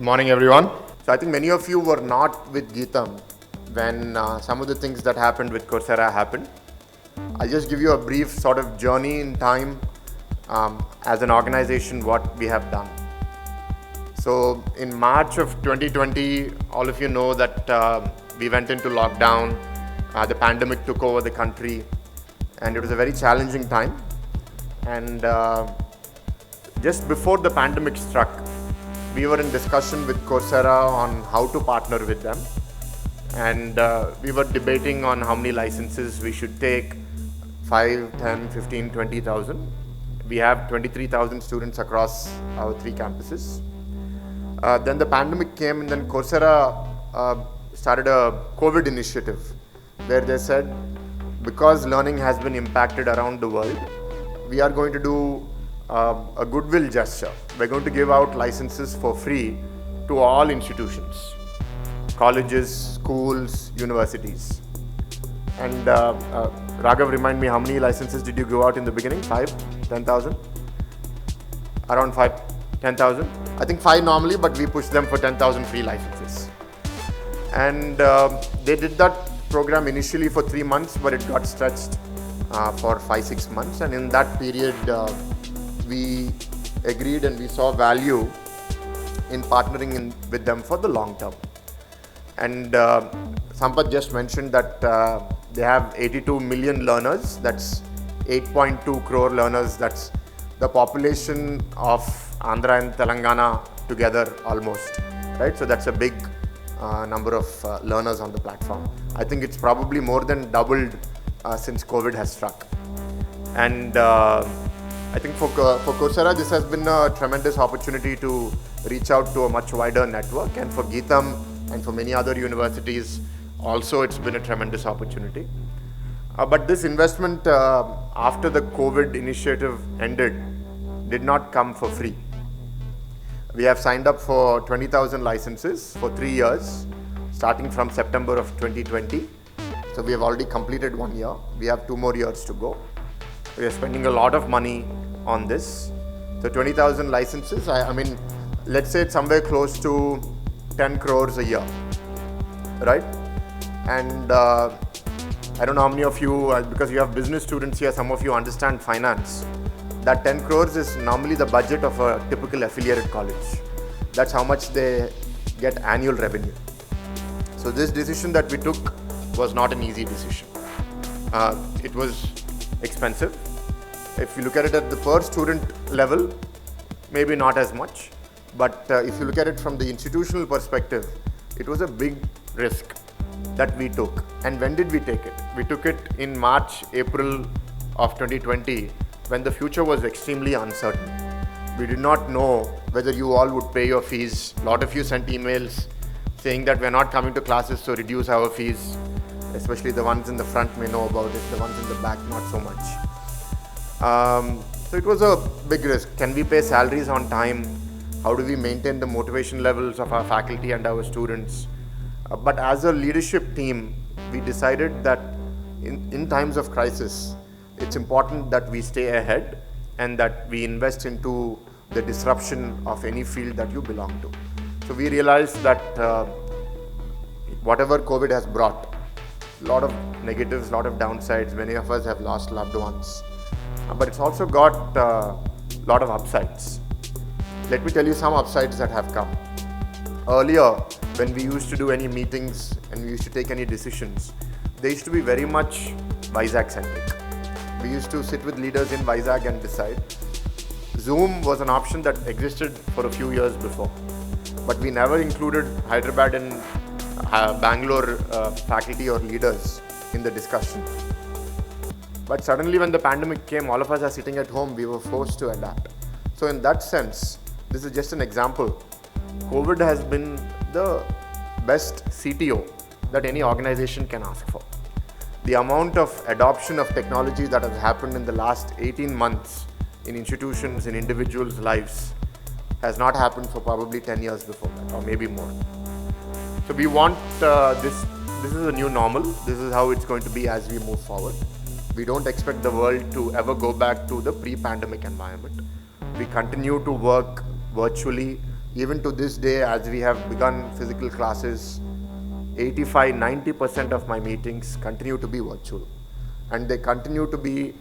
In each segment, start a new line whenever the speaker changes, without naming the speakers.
Morning, everyone. So I think many of you were not with Geetam when some of the things that happened with Coursera happened. I'll just give you a brief sort of journey in time as an organization what we have done. So in March of 2020, all of you know that we went into lockdown. The pandemic took over the country, and it was a very challenging time. And just before the pandemic struck, we were in discussion with Coursera on how to partner with them. And we were debating on how many licenses we should take, 5, 10, 15, 20,000. We have 23,000 students across our 3 campuses. Then the pandemic came, and then Coursera started a COVID initiative where they said, because learning has been impacted around the world, we are going to do a goodwill gesture. We're going to give out licenses for free to all institutions, colleges, schools, universities. And Raghav, remind me, how many licenses did you give out in the beginning? 5? 10,000? Around 5, 10,000? I think 5 normally, but we pushed them for 10,000 free licenses. And they did that program initially for 3 months, but it got stretched for 5-6 months. And in that period, we agreed and we saw value in partnering with them for the long term. And Sampath just mentioned that they have 82 million learners. That's 8.2 crore learners. That's the population of Andhra and Telangana together almost, right? So that's a big number of learners on the platform. I think it's probably more than doubled since COVID has struck. And I think for Coursera, this has been a tremendous opportunity to reach out to a much wider network. And for Geetam and for many other universities, also it's been a tremendous opportunity. But this investment after the COVID initiative ended did not come for free. We have signed up for 20,000 licenses for 3 years, starting from September of 2020. So we have already completed 1 year. We have 2 more years to go. We are spending a lot of money on this. So 20,000 licenses, I mean, let's say it's somewhere close to 10 crores a year, right? And I don't know how many of you, because you have business students here, some of you understand finance. That 10 crores is normally the budget of a typical affiliated college. That's how much they get annual revenue. So this decision that we took was not an easy decision. It was expensive. If you look at it at the per student level, maybe not as much. But if you look at it from the institutional perspective, it was a big risk that we took. And when did we take it? We took it in March, April of 2020, when the future was extremely uncertain. We did not know whether you all would pay your fees. A lot of you sent emails saying that we're not coming to classes, so reduce our fees. Especially the ones in the front may know about it, the ones in the back not so much. So it was a big risk. Can we pay salaries on time? How do we maintain the motivation levels of our faculty and our students? But as a leadership team, we decided that in times of crisis, it's important that we stay ahead and that we invest into the disruption of any field that you belong to. So we realized that whatever COVID has brought, a lot of negatives, a lot of downsides, many of us have lost loved ones. But it's also got a lot of upsides. Let me tell you some upsides that have come. Earlier, when we used to do any meetings and we used to take any decisions, they used to be very much Vizag-centric. We used to sit with leaders in Vizag and decide. Zoom was an option that existed for a few years before, but we never included Hyderabad and Bangalore faculty or leaders in the discussion. But suddenly when the pandemic came, all of us are sitting at home, we were forced to adapt. So in that sense, this is just an example. COVID has been the best CTO that any organization can ask for. The amount of adoption of technology that has happened in the last 18 months in institutions, in individuals' lives, has not happened for probably 10 years before that, or maybe more. So we want this is a new normal. This is how it's going to be as we move forward. We don't expect the world to ever go back to the pre-pandemic environment. We continue to work virtually. Even to this day, as we have begun physical classes, 85-90% of my meetings continue to be virtual, and they continue to be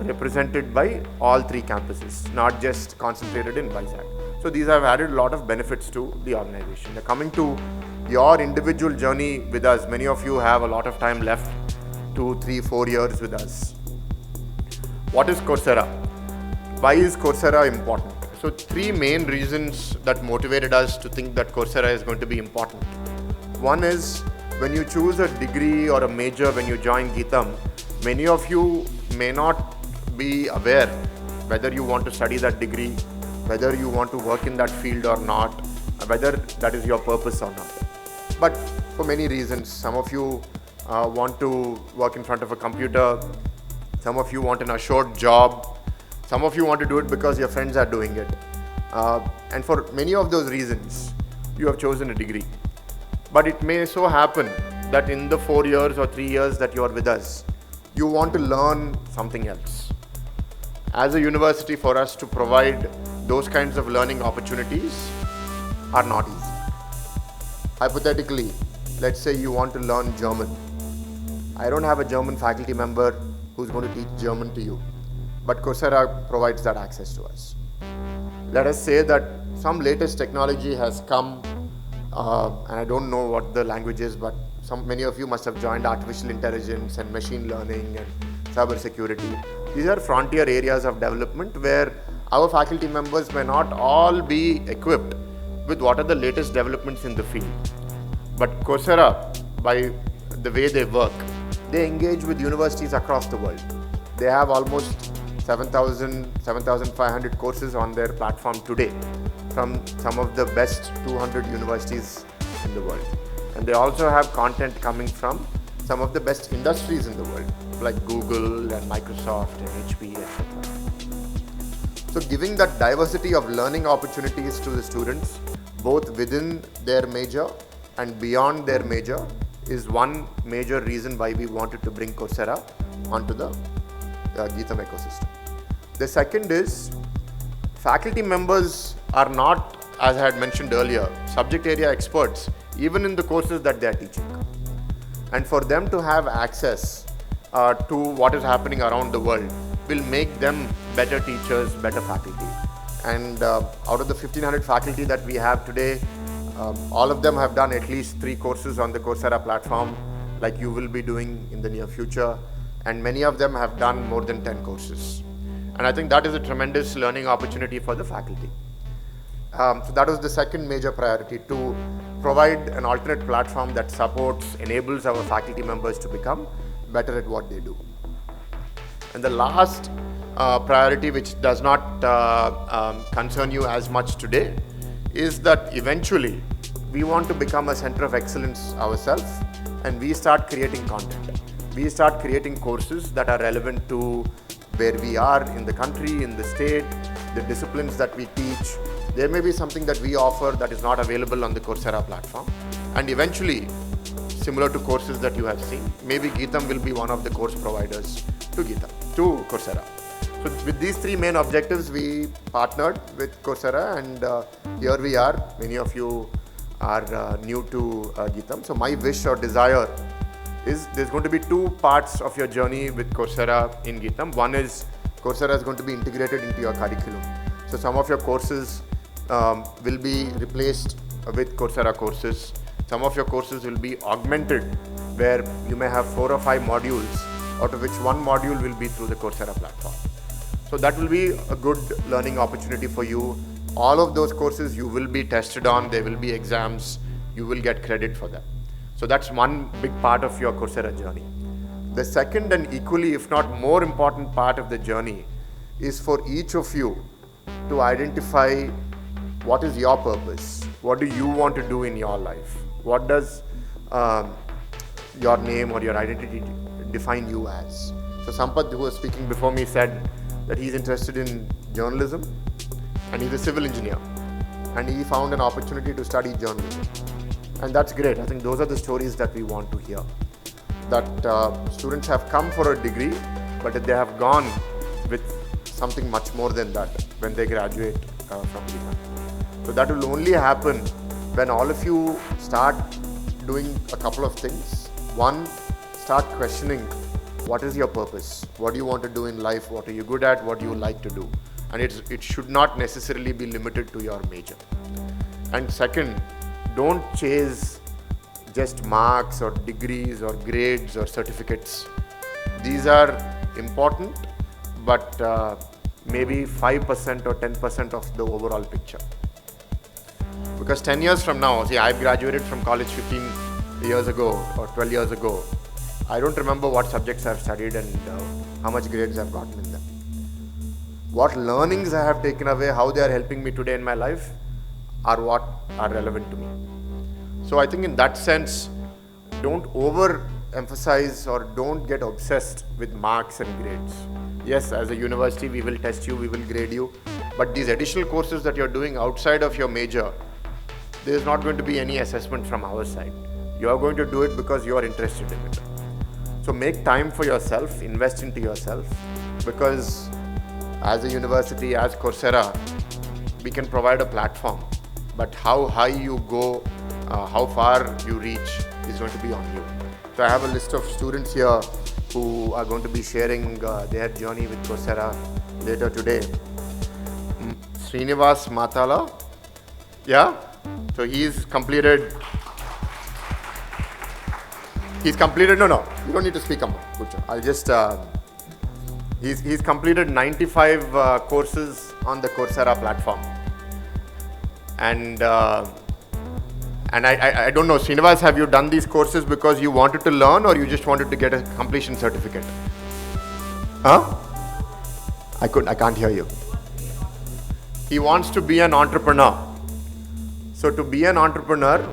represented by all three campuses, not just concentrated in Vizag. So these have added a lot of benefits to the organization. Now, coming to your individual journey with us, many of you have a lot of time left, 2, 3, 4 years with us. What is Coursera? Why is Coursera important? So 3 main reasons that motivated us to think that Coursera is going to be important. One is, when you choose a degree or a major when you join Geetham, many of you may not be aware whether you want to study that degree, whether you want to work in that field or not, whether that is your purpose or not. But for many reasons, some of you want to work in front of a computer, some of you want an assured job, some of you want to do it because your friends are doing it. And for many of those reasons, you have chosen a degree. But it may so happen that in the 4 years or 3 years that you are with us, you want to learn something else. As a university, for us to provide those kinds of learning opportunities are not easy. Hypothetically, let's say you want to learn German. I don't have a German faculty member who's going to teach German to you, but Coursera provides that access to us. Let us say that some latest technology has come, and I don't know what the language is, but many of you must have joined artificial intelligence and machine learning and cyber security. These are frontier areas of development where our faculty members may not all be equipped with what are the latest developments in the field. But Coursera, by the way they work, they engage with universities across the world. They have almost 7,500 courses on their platform today from some of the best 200 universities in the world. And they also have content coming from some of the best industries in the world, like Google and Microsoft and HP, etc. So giving that diversity of learning opportunities to the students, both within their major and beyond their major, is one major reason why we wanted to bring Coursera onto the Geetham ecosystem. The second is, faculty members are not, as I had mentioned earlier, subject area experts, even in the courses that they are teaching. And for them to have access to what is happening around the world will make them better teachers, better faculty. And out of the 1,500 faculty that we have today, all of them have done at least 3 courses on the Coursera platform, like you will be doing in the near future. And many of them have done more than 10 courses. And I think that is a tremendous learning opportunity for the faculty. So that was the second major priority, to provide an alternate platform that supports, enables our faculty members to become better at what they do. And the last priority, which does not concern you as much today, is that eventually we want to become a center of excellence ourselves, and we start creating content. We start creating courses that are relevant to where we are in the country, in the state, the disciplines that we teach. There may be something that we offer that is not available on the Coursera platform. And eventually, similar to courses that you have seen, maybe Geetham will be one of the course providers to Coursera. So with these 3 main objectives, we partnered with Coursera, and here we are. Many of you are new to Geetham. So my wish or desire is, there's going to be 2 parts of your journey with Coursera in Geetham. One is, Coursera is going to be integrated into your curriculum. So some of your courses will be replaced with Coursera courses. Some of your courses will be augmented, where you may have 4 or 5 modules, out of which 1 module will be through the Coursera platform. So that will be a good learning opportunity for you. All of those courses you will be tested on, there will be exams, you will get credit for them. So that's one big part of your Coursera journey. The second and equally, if not more important part of the journey is for each of you to identify what is your purpose. What do you want to do in your life? What does your name or your identity define you as? So Sampath, who was speaking before me, said that he's interested in journalism and he's a civil engineer, and he found an opportunity to study journalism. And that's great. I think those are the stories that we want to hear. That students have come for a degree, but they have gone with something much more than that when they graduate from GitHub. So that will only happen when all of you start doing a couple of things. One, start questioning what is your purpose, what do you want to do in life, what are you good at, what do you like to do, and it should not necessarily be limited to your major. And second, don't chase just marks or degrees or grades or certificates. These are important, but maybe 5% or 10% of the overall picture. Because 10 years from now, see, I graduated from college 15 years ago or 12 years ago. I don't remember what subjects I've studied and how much grades I've gotten in them. What learnings I have taken away, how they are helping me today in my life, are what are relevant to me. So I think in that sense, don't overemphasize or don't get obsessed with marks and grades. Yes, as a university, we will test you, we will grade you, but these additional courses that you're doing outside of your major, there is not going to be any assessment from our side. You are going to do it because you are interested in it. So make time for yourself, invest into yourself, because as a university, as Coursera, we can provide a platform, but how high you go, how far you reach is going to be on you. So I have a list of students here who are going to be sharing their journey with Coursera later today. Srinivas Matala, yeah? So he's completed, no, you don't need to speak up. I'll just, he's completed 95 courses on the Coursera platform. And I don't know, Srinivas, have you done these courses because you wanted to learn or you just wanted to get a completion certificate? Huh? I can't hear you. He wants to be an entrepreneur. So to be an entrepreneur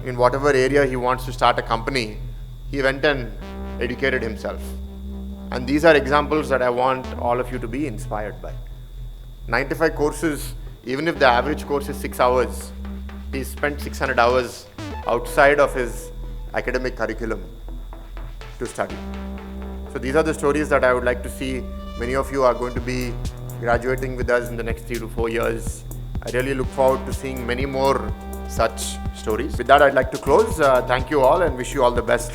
in whatever area he wants to start a company, he went and educated himself. And these are examples that I want all of you to be inspired by. 95 courses, even if the average course is 6 hours, he spent 600 hours outside of his academic curriculum to study. So these are the stories that I would like to see. Many of you are going to be graduating with us in the next 3 to 4 years. I really look forward to seeing many more such stories. With that, I'd like to close. Thank you all and wish you all the best.